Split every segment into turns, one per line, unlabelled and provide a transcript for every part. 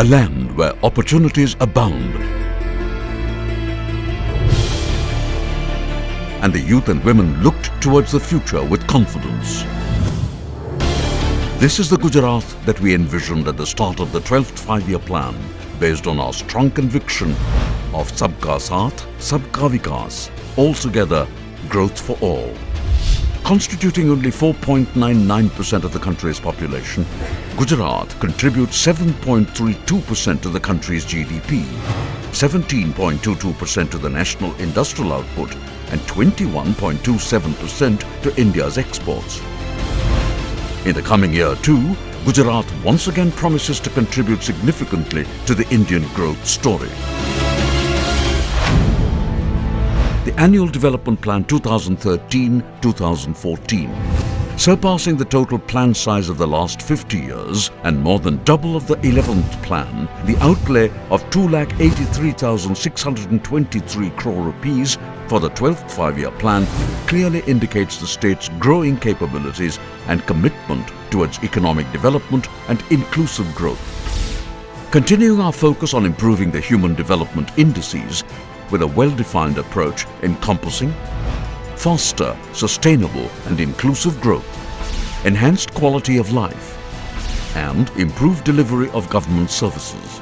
a land where opportunities abound, and the youth and women looked towards the future with confidence. This is the Gujarat that we envisioned at the start of the 12th five-year plan, based on our strong conviction of Sabka Saath, Sabka Vikas, altogether growth for all. Constituting only 4.99% of the country's population, Gujarat contributes 7.32% to the country's GDP, 17.22% to the national industrial output, and 21.27% to India's exports. In the coming year too, Gujarat once again promises to contribute significantly to the Indian growth story. The Annual Development Plan 2013-2014, surpassing the total plan size of the last 50 years and more than double of the 11th plan, the outlay of 2,83,623 crore rupees for the 12th five-year plan clearly indicates the state's growing capabilities and commitment towards economic development and inclusive growth. Continuing our focus on improving the human development indices with a well-defined approach encompassing faster, sustainable and inclusive growth, enhanced quality of life, and improved delivery of government services.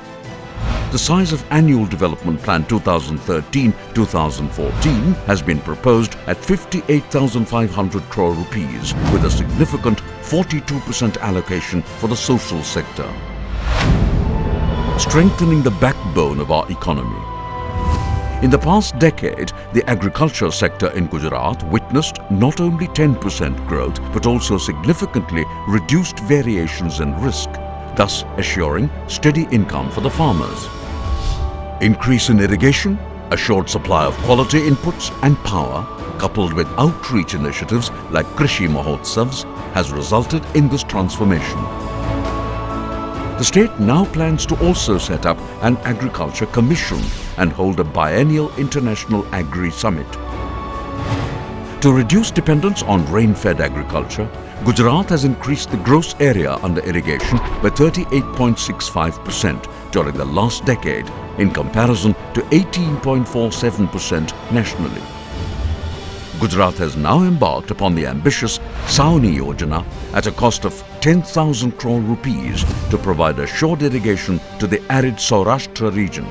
The size of Annual Development Plan 2013-2014 has been proposed at 58,500 crore rupees with a significant 42% allocation for the social sector. Strengthening the backbone of our economy. In the past decade, the agriculture sector in Gujarat witnessed not only 10% growth but also significantly reduced variations in risk, thus assuring steady income for the farmers. Increase in irrigation, assured supply of quality inputs and power, coupled with outreach initiatives like Krishi Mahotsavs, has resulted in this transformation. The state now plans to also set up an agriculture commission and hold a biennial international agri-summit. To reduce dependence on rain-fed agriculture, Gujarat has increased the gross area under irrigation by 38.65% during the last decade in comparison to 18.47% nationally. Gujarat has now embarked upon the ambitious Sauni Yojana at a cost of 10,000 crore rupees to provide assured irrigation to the arid Saurashtra region.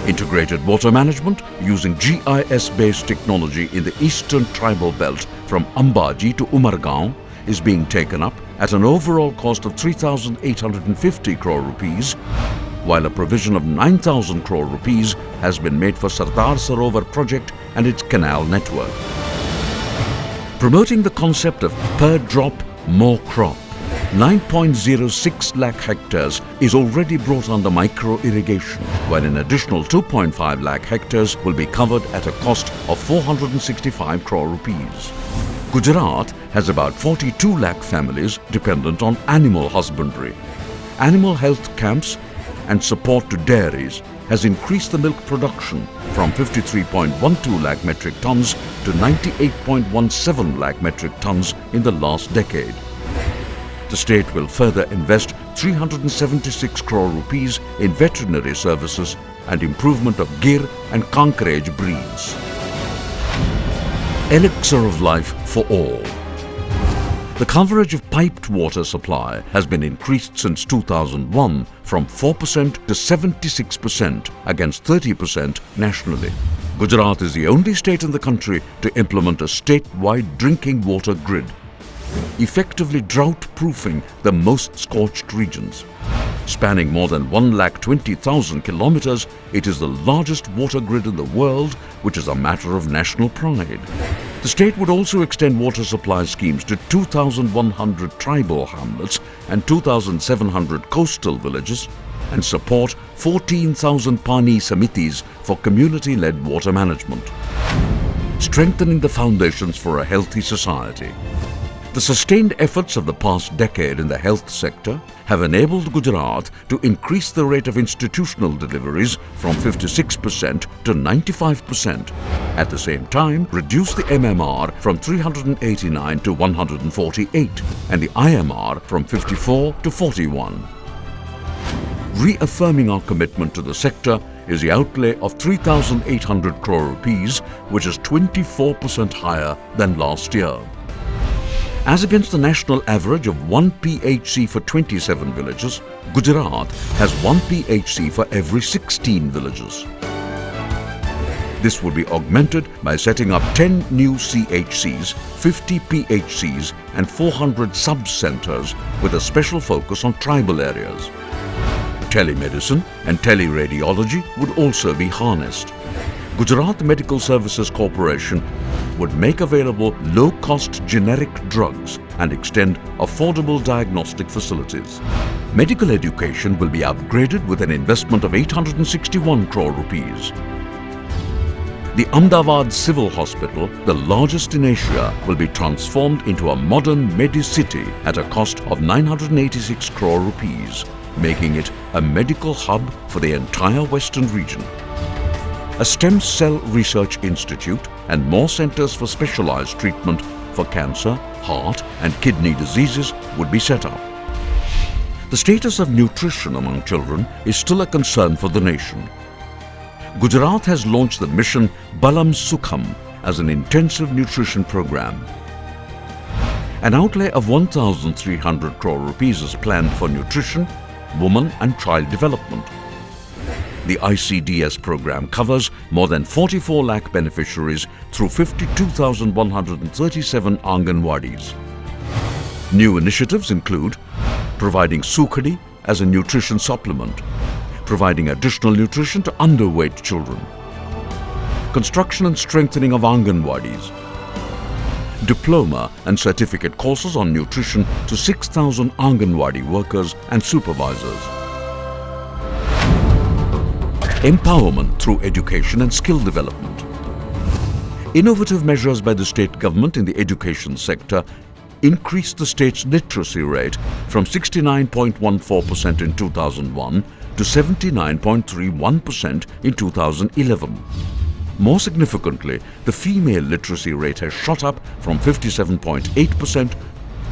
Integrated water management using GIS-based technology in the eastern tribal belt from Ambaji to Umargaon is being taken up at an overall cost of 3,850 crore rupees, while a provision of 9,000 crore rupees has been made for Sardar Sarovar Project and its canal network. Promoting the concept of per drop, more crop, 9.06 lakh hectares is already brought under micro-irrigation, while an additional 2.5 lakh hectares will be covered at a cost of 465 crore rupees. Gujarat has about 42 lakh families dependent on animal husbandry. Animal health camps and support to dairies has increased the milk production from 53.12 lakh metric tons to 98.17 lakh metric tons in the last decade. The state will further invest 376 crore rupees in veterinary services and improvement of Gir and Kankaraj breeds. Elixir of life for all. The coverage of piped water supply has been increased since 2001 from 4% to 76% against 30% nationally. Gujarat is the only state in the country to implement a statewide drinking water grid, effectively drought-proofing the most scorched regions. Spanning more than 1,20,000 kilometers, it is the largest water grid in the world, which is a matter of national pride. The state would also extend water supply schemes to 2,100 tribal hamlets and 2,700 coastal villages and support 14,000 Pani Samitis for community-led water management. Strengthening the foundations for a healthy society. The sustained efforts of the past decade in the health sector have enabled Gujarat to increase the rate of institutional deliveries from 56% to 95%. At the same time, reduce the MMR from 389 to 148 and the IMR from 54 to 41. reaffirming our commitment to the sector is the outlay of 3,800 crore rupees, which is 24% higher than last year. As against the national average of 1 PHC for 27 villages, Gujarat has 1 PHC for every 16 villages. This will be augmented by setting up 10 new CHCs, 50 PHCs and 400 sub-centres with a special focus on tribal areas. Telemedicine and teleradiology would also be harnessed. Gujarat Medical Services Corporation would make available low-cost generic drugs and extend affordable diagnostic facilities. Medical education will be upgraded with an investment of 861 crore rupees. The Ahmedabad Civil Hospital, the largest in Asia, will be transformed into a modern Medicity at a cost of 986 crore rupees, making it a medical hub for the entire western region. A stem cell research institute and more centres for specialised treatment for cancer, heart and kidney diseases would be set up. The status of nutrition among children is still a concern for the nation. Gujarat has launched the mission Balam Sukham as an intensive nutrition program. An outlay of 1,300 crore rupees is planned for nutrition, women and child development. The ICDS program covers more than 44 lakh beneficiaries through 52,137 Anganwadis. New initiatives include providing Sukhadi as a nutrition supplement, providing additional nutrition to underweight children, construction and strengthening of Anganwadis, diploma and certificate courses on nutrition to 6,000 Anganwadi workers and supervisors, empowerment through education and skill development. Innovative measures by the state government in the education sector increased the state's literacy rate from 69.14% in 2001 to 79.31% in 2011. More significantly, the female literacy rate has shot up from 57.8%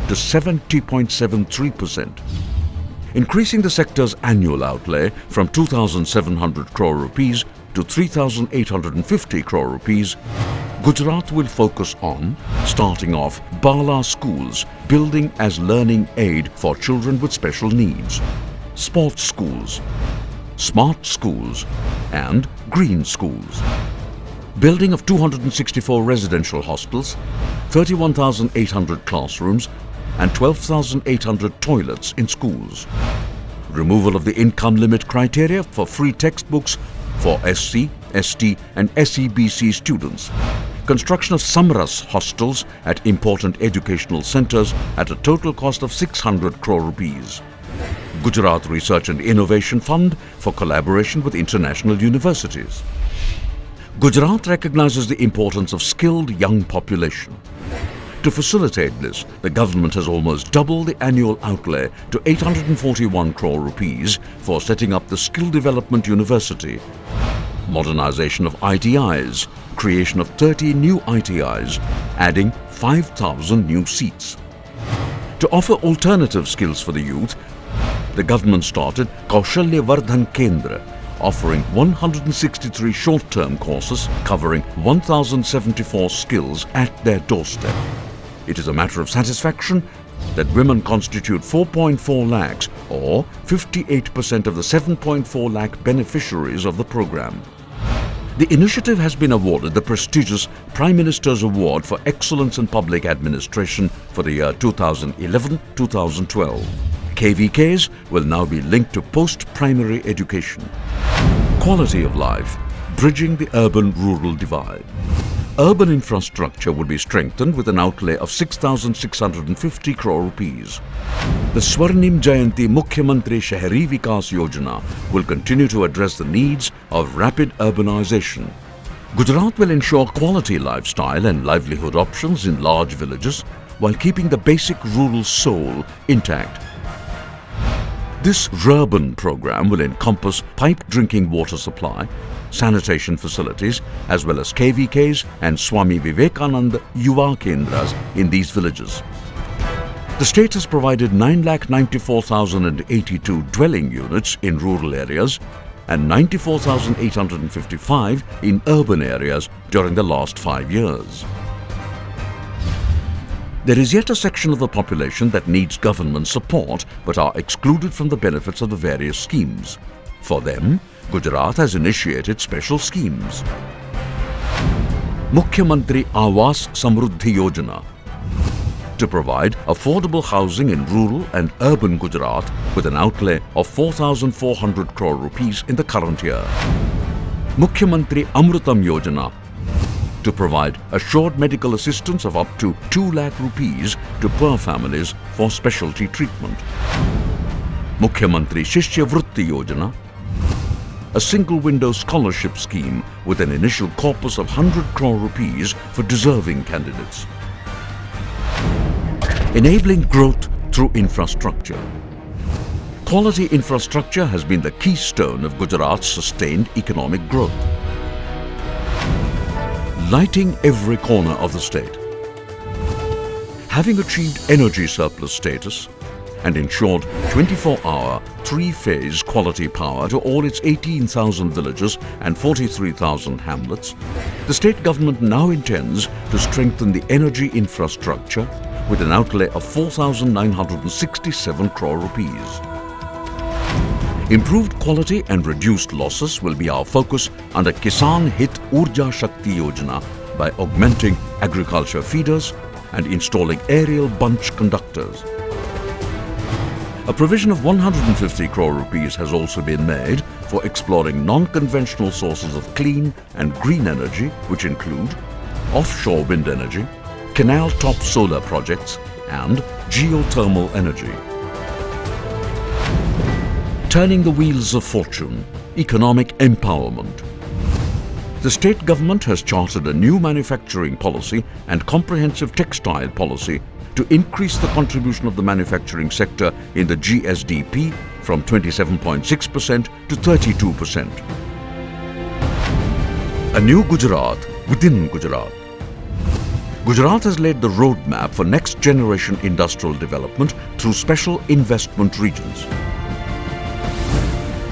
to 70.73%. Increasing the sector's annual outlay from 2,700 crore rupees to 3,850 crore rupees, Gujarat will focus on starting off Bala schools, building as learning aid for children with special needs, sports schools, smart schools and green schools. Building of 264 residential hostels, 31,800 classrooms and 12,800 toilets in schools. Removal of the income limit criteria for free textbooks for SC, ST and SEBC students. Construction of Samras hostels at important educational centres at a total cost of 600 crore rupees. Gujarat Research and Innovation Fund for collaboration with international universities. Gujarat recognizes the importance of skilled young population. To facilitate this, the government has almost doubled the annual outlay to 841 crore rupees for setting up the Skill Development University, modernization of ITIs, creation of 30 new ITIs, adding 5,000 new seats. To offer alternative skills for the youth, the government started Kaushalya Vardhan Kendra, offering 163 short-term courses covering 1,074 skills at their doorstep. It is a matter of satisfaction that women constitute 4.4 lakhs or 58% of the 7.4 lakh beneficiaries of the program. The initiative has been awarded the prestigious Prime Minister's Award for Excellence in Public Administration for the year 2011-2012. KVKs will now be linked to post-primary education. Quality of life, bridging the urban-rural divide. Urban infrastructure would be strengthened with an outlay of 6,650 crore rupees. The Swarnim Jayanti Mukhyamantri Shahari Vikas Yojana will continue to address the needs of rapid urbanization. Gujarat will ensure quality lifestyle and livelihood options in large villages while keeping the basic rural soul intact. This Rurban program will encompass piped drinking water supply, sanitation facilities as well as KVKs and Swami Vivekananda Yuva Kendras in these villages. The state has provided 9,94,082 dwelling units in rural areas and 94,855 in urban areas during the last 5 years. There is yet a section of the population that needs government support but are excluded from the benefits of the various schemes. For them, Gujarat has initiated special schemes. Mukhyamantri Awas Samruddhi Yojana to provide affordable housing in rural and urban Gujarat with an outlay of 4,400 crore rupees in the current year. Mukhyamantri Amrutam Yojana to provide assured medical assistance of up to 2 lakh rupees to poor families for specialty treatment. Mukhyamantri Shishya Vritti Yojana, a single-window scholarship scheme with an initial corpus of 100 crore rupees for deserving candidates. Enabling growth through infrastructure. Quality infrastructure has been the keystone of Gujarat's sustained economic growth. Lighting every corner of the state. Having achieved energy surplus status and ensured 24-hour, 3-phase quality power to all its 18,000 villages and 43,000 hamlets, the state government now intends to strengthen the energy infrastructure with an outlay of 4,967 crore rupees. Improved quality and reduced losses will be our focus under Kisan Hit Urja Shakti Yojana by augmenting agriculture feeders and installing aerial bunch conductors. A provision of 150 crore rupees has also been made for exploring non-conventional sources of clean and green energy, which include offshore wind energy, canal-top solar projects and geothermal energy. Turning the wheels of fortune, economic empowerment. The state government has chartered a new manufacturing policy and comprehensive textile policy to increase the contribution of the manufacturing sector in the GSDP from 27.6% to 32%. A new Gujarat within Gujarat. Gujarat has laid the roadmap for next-generation industrial development through special investment regions.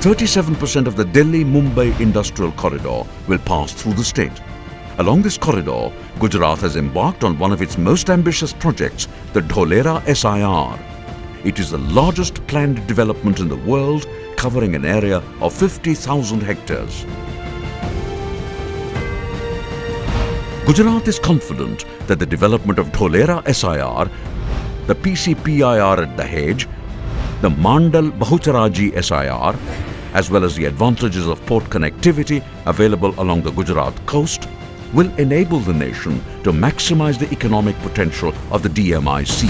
37% of the Delhi-Mumbai industrial corridor will pass through the state. Along this corridor, Gujarat has embarked on one of its most ambitious projects, the Dholera SIR. It is the largest planned development in the world, covering an area of 50,000 hectares. Gujarat is confident that the development of Dholera SIR, the PCPIR at Dahej, the Mandal Bahucharaji SIR, as well as the advantages of port connectivity available along the Gujarat coast, will enable the nation to maximize the economic potential of the DMIC.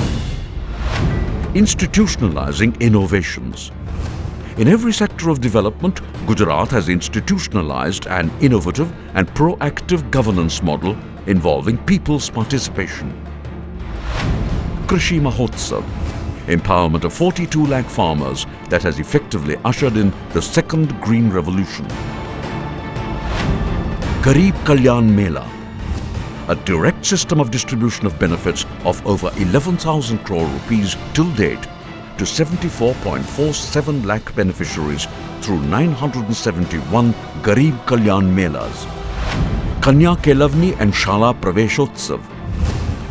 Institutionalizing innovations. In every sector of development, Gujarat has institutionalized an innovative and proactive governance model involving people's participation. Krishi Mahotsav, empowerment of 42 lakh farmers that has effectively ushered in the second green revolution. Garib Kalyan Mela, a direct system of distribution of benefits of over 11,000 crore rupees till date to 74.47 lakh beneficiaries through 971 Garib Kalyan Melas. Kanya Kelavni and Shala Praveshotsav,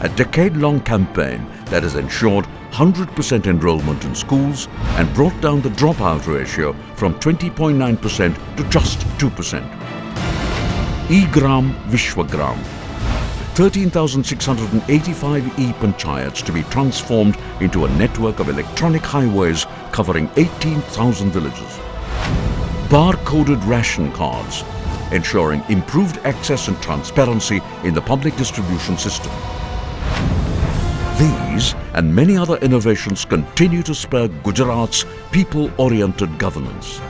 a decade-long campaign that has ensured 100% enrollment in schools and brought down the dropout ratio from 20.9% to just 2%. E-Gram Vishwagram, 13,685 e-panchayats to be transformed into a network of electronic highways covering 18,000 villages. Bar-coded ration cards, ensuring improved access and transparency in the public distribution system. These and many other innovations continue to spur Gujarat's people-oriented governance.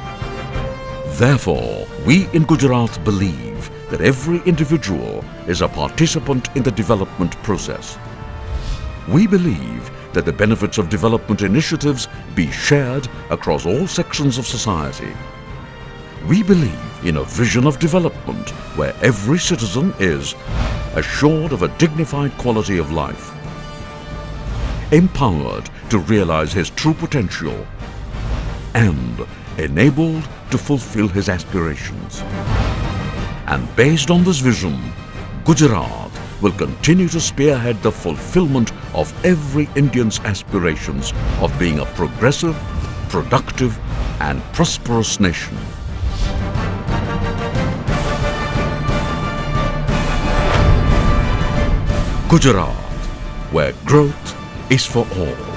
Therefore, we in Gujarat believe that every individual is a participant in the development process. We believe that the benefits of development initiatives be shared across all sections of society. We believe in a vision of development where every citizen is assured of a dignified quality of life. empowered to realize his true potential and enabled to fulfill his aspirations. And based on this vision, Gujarat will continue to spearhead the fulfillment of every Indian's aspirations of being a progressive, productive and prosperous nation. Gujarat, where growth is for all.